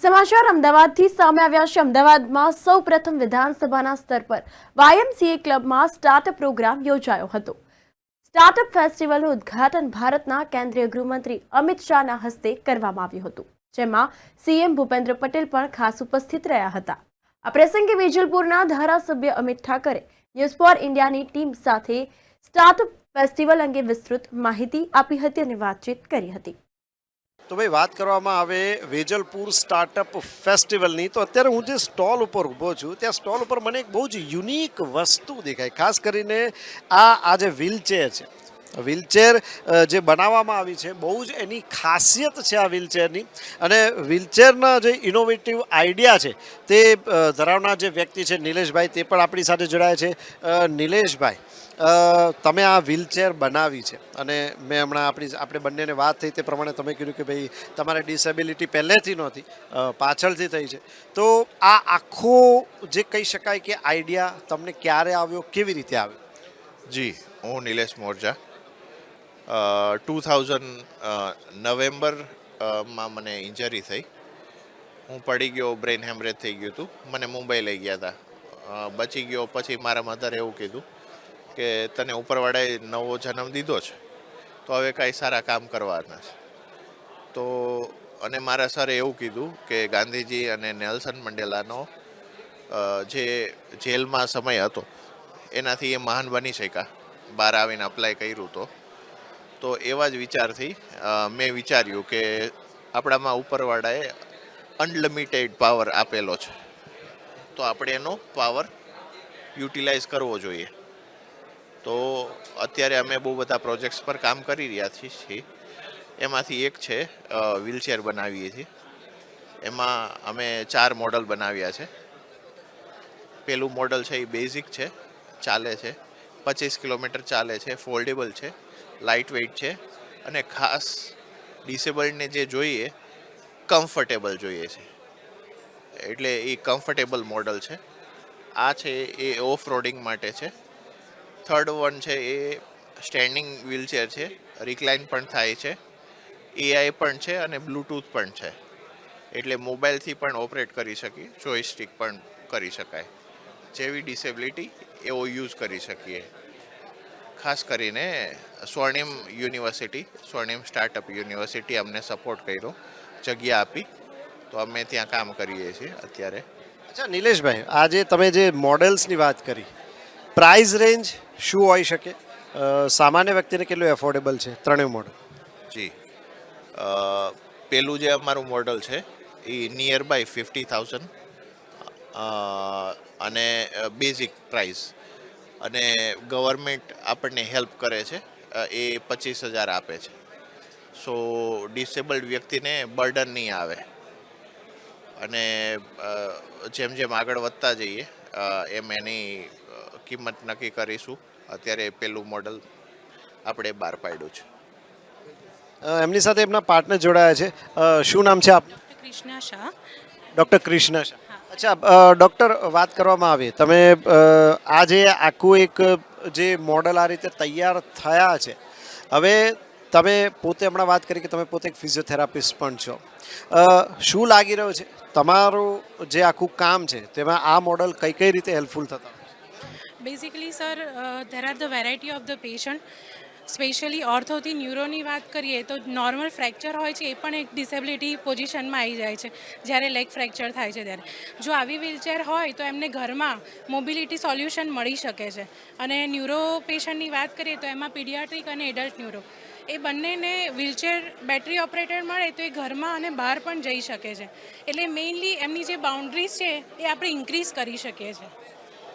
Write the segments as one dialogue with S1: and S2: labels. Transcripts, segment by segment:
S1: સમાચાર અમદાવાદથી સામે આવ્યા છે। અમદાવાદમાં સૌપ્રથમ વિધાનસભાના સ્તર પર વાયએમસીએ ક્લબમાં સ્ટાર્ટઅપ પ્રોગ્રામ યોજાયો હતો। સ્ટાર્ટઅપ ફેસ્ટિવલનું ઉદ્ઘાટન ભારતના કેન્દ્રીય ગૃહમંત્રી અમિત શાહના હસ્તે કરવામાં આવ્યું હતું, જેમાં સીએમ ભૂપેન્દ્ર પટેલ પણ ખાસ ઉપસ્થિત રહ્યા હતા। આ પ્રસંગે વેજલપુરના ધારાસભ્ય અમિત ઠાકરે ન્યૂઝ ફોર ઇન્ડિયાની ટીમ સાથે સ્ટાર્ટઅપ ફેસ્ટિવલ અંગે વિસ્તૃત માહિતી આપી હતી અને વાતચીત કરી હતી।
S2: તો ભાઈ વાત કરવામાં આવે વેજલપુર સ્ટાર્ટઅપ ફેસ્ટિવલની, તો અત્યારે હું જે સ્ટોલ ઉપર ઊભો છું ત્યાં સ્ટોલ ઉપર મને એક બહુ જ યુનિક વસ્તુ દેખાય। ખાસ કરીને આ જે વ્હીલચેર છે, વ્હીલચેર જે બનાવવામાં આવી છે, બહુ જ એની ખાસિયત છે આ વ્હીલચેરની। અને વ્હીલચેરના જે ઇનોવેટિવ આઈડિયા છે તે ધરાવનાર જે વ્યક્તિ છે નિલેશભાઈ, તે પણ આપણી સાથે જોડાયા છે। નિલેશભાઈ, તમે આ વ્હીલચેર બનાવી છે અને મેં હમણાં આપણે બંનેને વાત થઈ તે પ્રમાણે તમે કીધું કે ભાઈ તમારે ડિસેબિલિટી પહેલેથી નહોતી, પાછળથી થઈ છે। તો આ આખો જે કહી શકાય કે આઈડિયા તમને ક્યારે આવ્યો, કેવી રીતે આવ્યો?
S3: જી, હું નિલેશ મોરજા। 2000 નવેમ્બરમાં મને ઇન્જરી થઈ, હું પડી ગયો, બ્રેઇન હેમરેજ થઈ ગયું હતું, મને મુંબઈ લઈ ગયા હતા, બચી ગયો। પછી મારા મધરે એવું કીધું કે તને ઉપરવાળાએ નવો જન્મ દીધો છે તો હવે કાંઈ સારા કામ કરવાના છે। તો અને મારા સરે એવું કીધું કે ગાંધીજી અને નેલ્સન મંડેલાનો જે જેલમાં સમય હતો એનાથી એ મહાન બની શક્યા, બહાર આવીને અપ્લાય કર્યું તો એવા જ વિચારથી મેં વિચાર્યું કે આપણામાં ઉપરવાળાએ અનલિમિટેડ પાવર આપેલો છે, તો આપણે એનો પાવર યુટિલાઇઝ કરવો જોઈએ। તો અત્યારે અમે બહુ બધા પ્રોજેક્ટ્સ પર કામ કરી રહ્યા છીએ। એમાંથી એક છે વ્હીલચેર બનાવીએ છીએ। એમાં અમે 4 મોડલ બનાવ્યા છે। પહેલું મોડલ છે એ બેઝિક છે, ચાલે છે, 25 કિલોમીટર ચાલે છે, ફોલ્ડેબલ છે, લાઇટ વેઇટ છે અને ખાસ ડિસેબલ્ડને જે જોઈએ કમ્ફર્ટેબલ જોઈએ છે, એટલે એ કમ્ફર્ટેબલ મોડલ છે। આ છે એ ઓફ રોડિંગ માટે છે। થર્ડ વન છે એ સ્ટેન્ડિંગ વ્હીલચેર છે, રિક્લાઇન પણ થાય છે, એઆઈ પણ છે અને બ્લૂટૂથ પણ છે, એટલે મોબાઈલથી પણ ઓપરેટ કરી શકીએ, જોઈસ્ટિક પણ કરી શકાય, જેવી ડિસેબિલિટી એવો યુઝ કરી શકીએ। ખાસ કરીને સ્વર્ણિમ યુનિવર્સિટી, સ્વર્ણિમ સ્ટાર્ટઅપ યુનિવર્સિટી અમને સપોર્ટ કર્યો, જગ્યા આપી, તો અમે ત્યાં કામ કરીએ છીએ અત્યારે।
S2: અચ્છા નિલેશભાઈ, આજે તમે જે મોડેલ્સની વાત કરી, પ્રાઇસ રેન્જ શું હોઈ શકે? સામાન્ય વ્યક્તિને કેટલું એફોર્ડેબલ છે ત્રણેય મોડલ?
S3: જી, પેલું જે અમારું મોડલ છે એ નિયર બાય 50,000 અને બેઝિક પ્રાઇસ, અને ગવર્મેન્ટ આપણને હેલ્પ કરે છે, એ 25,000 આપે છે। સો ડિસેબલ્ડ વ્યક્તિને બર્ડન નહીં આવે, અને જેમ જેમ આગળ વધતા જઈએ એમ એની કિંમત નક્કી કરીશું। અત્યારે પેલું મોડલ આપણે બહાર પાડ્યું છે।
S2: એમની સાથે એમના પાર્ટનર જોડાયા છે। શું નામ છે આપનું?
S4: કૃષ્ણા શાહ।
S2: ડૉક્ટર કૃષ્ણ શાહ। અચ્છા ડૉક્ટર, વાત કરવામાં આવે, તમે આજે આખું એક જે મોડલ આ રીતે તૈયાર થયા છે, હવે તમે પોતે હમણાં વાત કરી કે તમે પોતે એક ફિઝિયોથેરાપિસ્ટ પણ છો, શું લાગી રહ્યું છે તમારું જે આખું કામ છે તેમાં આ મોડલ કઈ કઈ રીતે હેલ્પફુલ થતા?
S4: Basically sir, there are the variety of the patient. Specially ઓર્થોથી ન્યુરોની વાત કરીએ તો નોર્મલ ફ્રેક્ચર હોય છે એ પણ એક ડિસેબિલિટી પોઝિશનમાં આવી જાય છે જ્યારે લેગ ફ્રેક્ચર થાય છે ત્યારે। જો આવી વ્હીલચેર હોય તો એમને ઘરમાં મોબિલિટી સોલ્યુશન મળી શકે છે। અને ન્યુરો પેશન્ટની વાત કરીએ તો એમાં પીડિયાટ્રિક અને એડલ્ટ ન્યુરો એ બંનેને વ્હીલચેર બેટરી ઓપરેટેડ મળે તો એ ઘરમાં અને બહાર પણ જઈ શકે છે, એટલે મેઇનલી એમની જે બાઉન્ડ્રીઝ છે એ આપણે ઇન્ક્રીઝ કરી શકીએ છીએ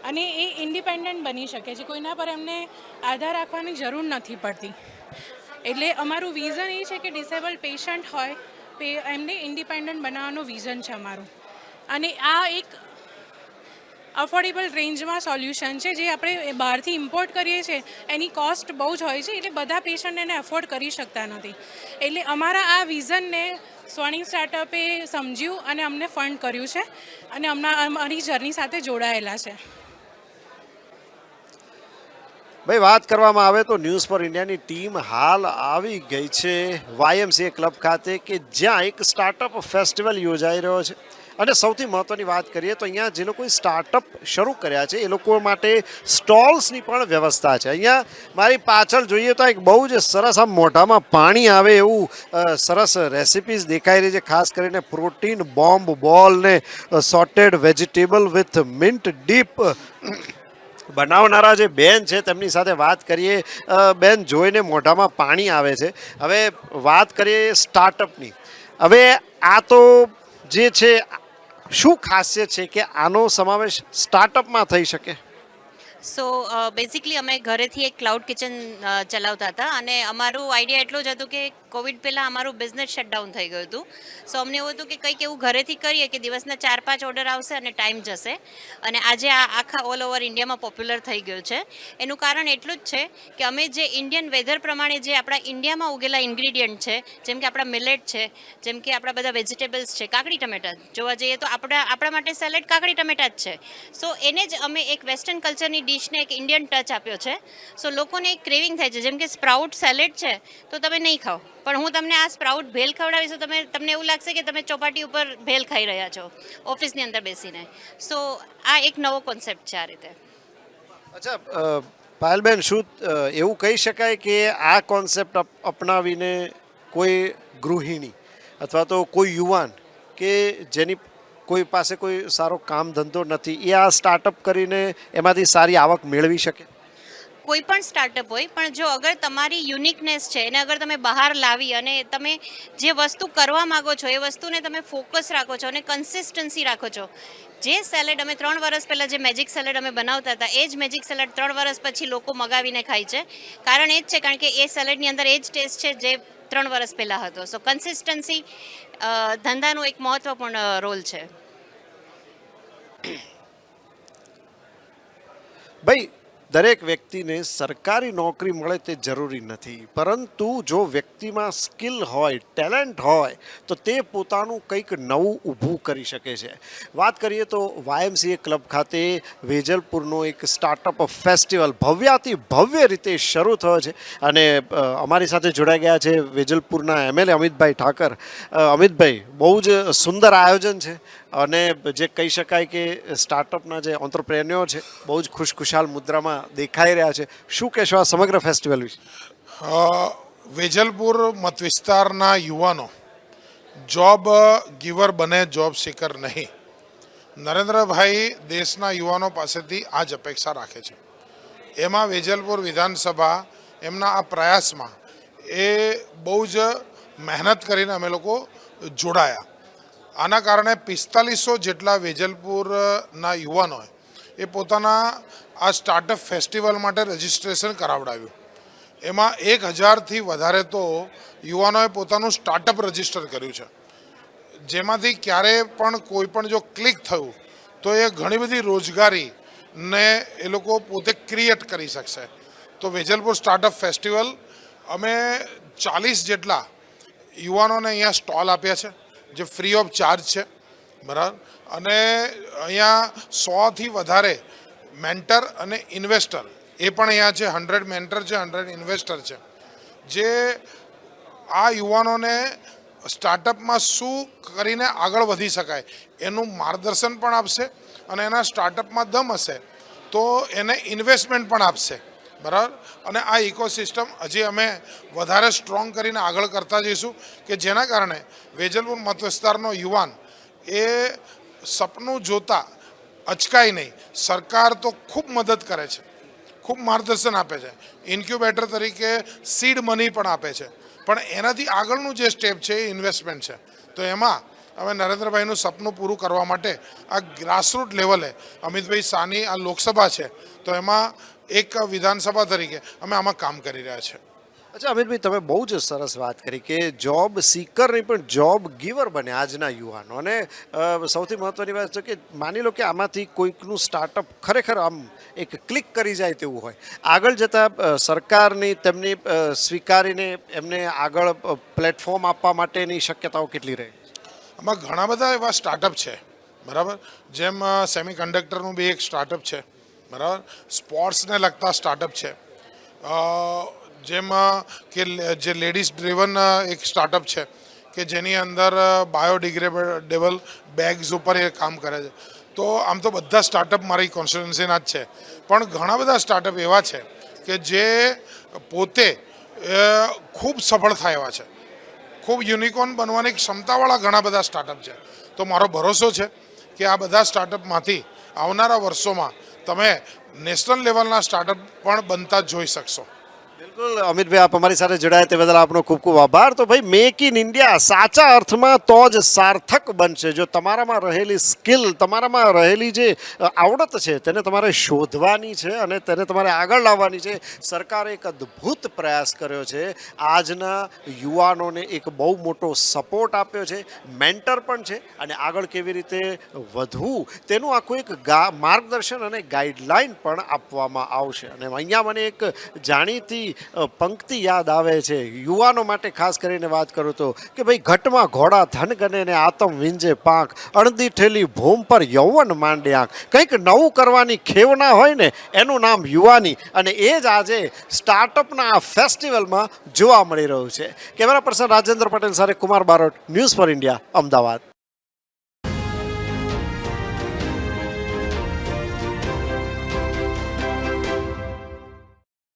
S4: અને એ ઇન્ડિપેન્ડન્ટ બની શકે છે, કોઈના પર એમને આધાર રાખવાની જરૂર નથી પડતી। એટલે અમારું વિઝન એ છે કે ડિસેબલ્ડ પેશન્ટ હોય એમને ઇન્ડિપેન્ડન્ટ બનાવવાનું વિઝન છે અમારું, અને આ એક અફોર્ડેબલ રેન્જમાં સોલ્યુશન છે જે આપણે બહારથી ઇમ્પોર્ટ કરીએ છીએ એની કોસ્ટ બહુ જ હોય છે, એટલે બધા પેશન્ટ એને અફોર્ડ કરી શકતા નથી। એટલે અમારા આ વિઝનને સ્વર્ણિમ સ્ટાર્ટઅપે સમજ્યું અને અમને ફંડ કર્યું છે અને અમારી જર્ની સાથે જોડાયેલા છે।
S2: ભાઈ વાત કરવામાં આવે તો ન્યૂઝ ફોર ઇન્ડિયાની ટીમ હાલ આવી ગઈ છે YMCA ક્લબ ખાતે કે જ્યાં એક સ્ટાર્ટઅપ ફેસ્ટિવલ યોજાઈ રહ્યો છે અને સૌથી મહત્ત્વની વાત કરીએ તો અહીંયા જે લોકોએ સ્ટાર્ટઅપ શરૂ કર્યા છે એ લોકો માટે સ્ટોલ્સની પણ વ્યવસ્થા છે. અહીંયા મારી પાછળ જોઈએ તો એક બહુ જ સરસ આમ મોઢામાં પાણી આવે એવું સરસ રેસિપીઝ દેખાઈ રહી છે, ખાસ કરીને પ્રોટીન બોમ્બ બોલ ને sauteed vegetable with mint dip બનાવનારા જે બેન છે તેમની સાથે વાત કરીએ. બેન, જોઈને મોઢામાં પાણી આવે છે. હવે વાત કરીએ સ્ટાર્ટઅપની. હવે આ તો જે છે શું ખાસિયત છે કે આનો સમાવેશ સ્ટાર્ટઅપમાં થઈ શકે?
S5: સો બેઝિકલી અમે ઘરેથી એક ક્લાઉડ કિચન ચલાવતા હતા અને અમારું આઈડિયા એટલું જ હતું કે કોવિડ પહેલાં અમારું બિઝનેસ શટડાઉન થઈ ગયું હતું. સો અમને એવું હતું કે કંઈક એવું ઘરેથી કરીએ કે દિવસના 4-5 ઓર્ડર આવશે અને ટાઈમ જશે. અને આજે આ આખા ઓલ ઓવર ઇન્ડિયામાં પોપ્યુલર થઈ ગયું છે. એનું કારણ એટલું જ છે કે અમે જે ઇન્ડિયન વેધર પ્રમાણે જે આપણા ઇન્ડિયામાં ઉગેલા ઇન્ગ્રીડિયન્ટ છે, જેમ કે આપણા મિલેટ છે, જેમ કે આપણા બધા વેજીટેબલ્સ છે, કાકડી ટમેટા, જોવા જઈએ તો આપણા માટે સેલેડ કાકડી ટમેટા જ છે. સો એને જ અમે એક વેસ્ટર્ન કલ્ચરની ડિશને એક ઇન્ડિયન ટચ આપ્યો છે. સો લોકોને એક ક્રેવિંગ થાય છે, જેમ કે સ્પ્રાઉટ સેલેડ છે તો તમે નહીં ખાઓ, પણ હું તમને આ સ્પ્રાઉટ ભેલ ખવડાવીશ તો તમને એવું લાગશે કે તમે ચોપાટી ઉપર ભેલ ખાઈ રહ્યા છો ઓફિસની અંદર બેસીને. સો આ એક નવો કોન્સેપ્ટ છે આ રીતે.
S2: અચ્છા પાયલબેન, શું એવું કહી શકાય કે આ કોન્સેપ્ટ અપનાવીને કોઈ ગૃહિણી અથવા તો કોઈ યુવાન કે જેની કોઈ પાસે કોઈ સારો કામ ધંધો નથી એ આ સ્ટાર્ટઅપ કરીને એમાંથી સારી આવક મેળવી શકે?
S5: કોઈ પણ સ્ટાર્ટઅપ હોય, પણ જો અગર તમારી યુનિકનેસ છે એને અગર તમે બહાર લાવી અને તમે જે વસ્તુ કરવા માગો છો એ વસ્તુને તમે ફોકસ રાખો છો અને કન્સિસ્ટન્સી રાખો છો. જે સેલેડ અમે 3 વર્ષ પહેલાં જે મેજિક સેલેડ અમે બનાવતા હતા એ જ મેજિક સેલેડ 3 વર્ષ પછી લોકો મગાવીને ખાય છે. કારણ એ જ છે કારણ કે એ સેલેડની અંદર એ જ ટેસ્ટ છે જે 3 વર્ષ પહેલાં હતો. સો કન્સિસ્ટન્સી ધંધાનો એક મહત્વપૂર્ણ રોલ છે.
S2: ભાઈ, દરેક વ્યક્તિને સરકારી નોકરી મળે તે જરૂરી નથી, પરંતુ જો વ્યક્તિમાં સ્કિલ હોય, ટેલેન્ટ હોય તો તે પોતાનું કંઈક નવું ઊભું કરી શકે છે. વાત કરીએ તો YMCA ક્લબ ખાતે વેજલપુરનો એક સ્ટાર્ટઅપ ફેસ્ટિવલ ભવ્યાતિ ભવ્ય રીતે શરૂ થયો છે અને અમારી સાથે જોડાઈ ગયા છે વેજલપુરના MLA અમિતભાઈ ઠાકર. અમિતભાઈ, બહુ જ સુંદર આયોજન છે અને જે કહી શકાય કે સ્ટાર્ટઅપના જે ઓન્ટરપ્રેન્યોર છે બહુ જ ખુશખુશાલ મુદ્રામાં દેખાઈ રહ્યા છે. શું કહેશો આ સમગ્ર ફેસ્ટિવલ વિશે?
S6: વેજલપુર મત વિસ્તારના યુવાનો જોબ ગીવર બને, જોબ સીકર નહીં. નરેન્દ્રભાઈ દેશના યુવાનો પાસેથી આ જ અપેક્ષા રાખે છે. એમાં વેજલપુર વિધાનસભા એમના આ પ્રયાસમાં એ બહુ જ મહેનત કરીને અમે લોકો જોડાયા. આના કારણે 4500 જેટલા વેજલપુરના યુવાનોએ એ પોતાના આ સ્ટાર્ટઅપ ફેસ્ટિવલ માટે રજિસ્ટ્રેશન કરાવડાવ્યું. એમાં 1000થી વધારે તો યુવાનોએ પોતાનું સ્ટાર્ટઅપ રજિસ્ટર કર્યું છે, જેમાંથી ક્યારે પણ કોઈ પણ જો ક્લિક થયું તો એ ઘણી બધી રોજગારીને એ લોકો પોતે ક્રિએટ કરી શકશે. તો વેજલપુર સ્ટાર્ટઅપ ફેસ્ટિવલ અમે 40 જેટલા યુવાનોને અહીંયા સ્ટોલ આપ્યા છે જે ફ્રી ઓફ ચાર્જ છે, બરાબર. અને અહીંયા 100થી વધારે મેન્ટર અને ઇન્વેસ્ટર એ પણ અહીંયા છે. 100 મેન્ટર છે, 100 ઇન્વેસ્ટર છે, જે આ યુવાનોને સ્ટાર્ટઅપમાં શું કરીને આગળ વધી શકાય એનું માર્ગદર્શન પણ આપશે અને એના સ્ટાર્ટઅપમાં દમ હશે તો એને ઇન્વેસ્ટમેન્ટ પણ આપશે, બરાબર. અને આ ઇકોસિસ્ટમ હજી અમે વધારે સ્ટ્રોંગ કરીને આગળ કરતા જઈશું કે જેના કારણે વેજલપુર મત વિસ્તારનો યુવાન એ સપનું જોતા અચકાય નહીં. સરકાર તો ખૂબ મદદ કરે છે, ખૂબ માર્ગદર્શન આપે છે, ઇન્ક્યુબેટર તરીકે સીડ મની પણ આપે છે, પણ એનાથી આગળનું જે સ્ટેપ છે એ ઇન્વેસ્ટમેન્ટ છે. તો એમાં અમે નરેન્દ્રભાઈનું સપનું પૂરું કરવા માટે આ ગ્રાસરૂટ લેવલે અમિતભાઈ શાહની આ લોકસભા છે તો એમાં એક વિધાનસભા તરીકે અમે આમાં કામ કરી રહ્યા છીએ.
S2: અચ્છા અમિતભાઈ, તમે બહુ જ સરસ વાત કરી કે જોબ સીકર નહીં પણ જોબ ગીવર બને આજના યુવાનો. અને સૌથી મહત્ત્વની વાત છે કે માની લો કે આમાંથી કોઈકનું સ્ટાર્ટઅપ ખરેખર આમ એક ક્લિક કરી જાય તેવું હોય, આગળ જતાં સરકારની તેમની સ્વીકારીને એમને આગળ પ્લેટફોર્મ આપવા માટેની શક્યતાઓ કેટલી રહે?
S6: આમાં ઘણા બધા એવા સ્ટાર્ટઅપ છે, બરાબર. જેમ સેમી કન્ડક્ટરનું બી એક સ્ટાર્ટઅપ છે, બરાબર. સ્પોર્ટ્સને લગતા સ્ટાર્ટઅપ છે. જેમ કે જે લેડીઝ ડ્રિવન એક સ્ટાર્ટઅપ છે કે જેની અંદર બાયોડિગ્રેડેબલ બેગ્સ ઉપર એ કામ કરે છે. તો આમ તો બધા સ્ટાર્ટઅપ મારી કોન્સ્ટિટ્યુન્સીના જ છે, પણ ઘણા બધા સ્ટાર્ટઅપ એવા છે કે જે પોતે ખૂબ સફળ થાય એવા છે, ખૂબ યુનિકોર્ન બનવાની ક્ષમતાવાળા ઘણા બધા સ્ટાર્ટઅપ છે. તો મારો ભરોસો છે કે આ બધા સ્ટાર્ટઅપમાંથી આવનારા વર્ષોમાં તમે નેશનલ લેવલના સ્ટાર્ટઅપ પણ બનતા જોઈ શકશો.
S2: બિલકુલ અમિતભાઈ, આપ અમારી સાથે જોડાયા તે બદલ આપનો ખૂબ ખૂબ આભાર. તો ભાઈ, મેક ઇન ઇન્ડિયા સાચા અર્થમાં તો જ સાર્થક બનશે જો તમારામાં રહેલી સ્કિલ, તમારામાં રહેલી જે આવડત છે તેને તમારે શોધવાની છે અને તેને તમારે આગળ લાવવાની છે. સરકારે એક અદ્ભુત પ્રયાસ કર્યો છે. આજના યુવાનોને એક બહુ મોટો સપોર્ટ આપ્યો છે, મેન્ટર પણ છે, અને આગળ કેવી રીતે વધવું તેનું આખું એક માર્ગદર્શન અને ગાઈડલાઈન પણ આપવામાં આવશે. અને અહીંયા મને એક જાણીતી પંક્તિ યાદ આવે છે, યુવાનો માટે ખાસ કરીને વાત કરું તો, કે ભાઈ, ઘટમાં ઘોડા ધન ગને ને આતમ વિંજે પાંખ, અણદી ઠેલી ભૂમ પર યૌવન માંડે આંખ. કંઈક નવું કરવાની ખેવના હોય ને એનું નામ યુવાની, અને એ જ આજે સ્ટાર્ટઅપના આ ફેસ્ટિવલમાં જોવા મળી રહ્યું છે. કેમેરા પર્સન રાજેન્દ્ર પટેલ સાથે Kumar Barot, news for India, Ahmedabad.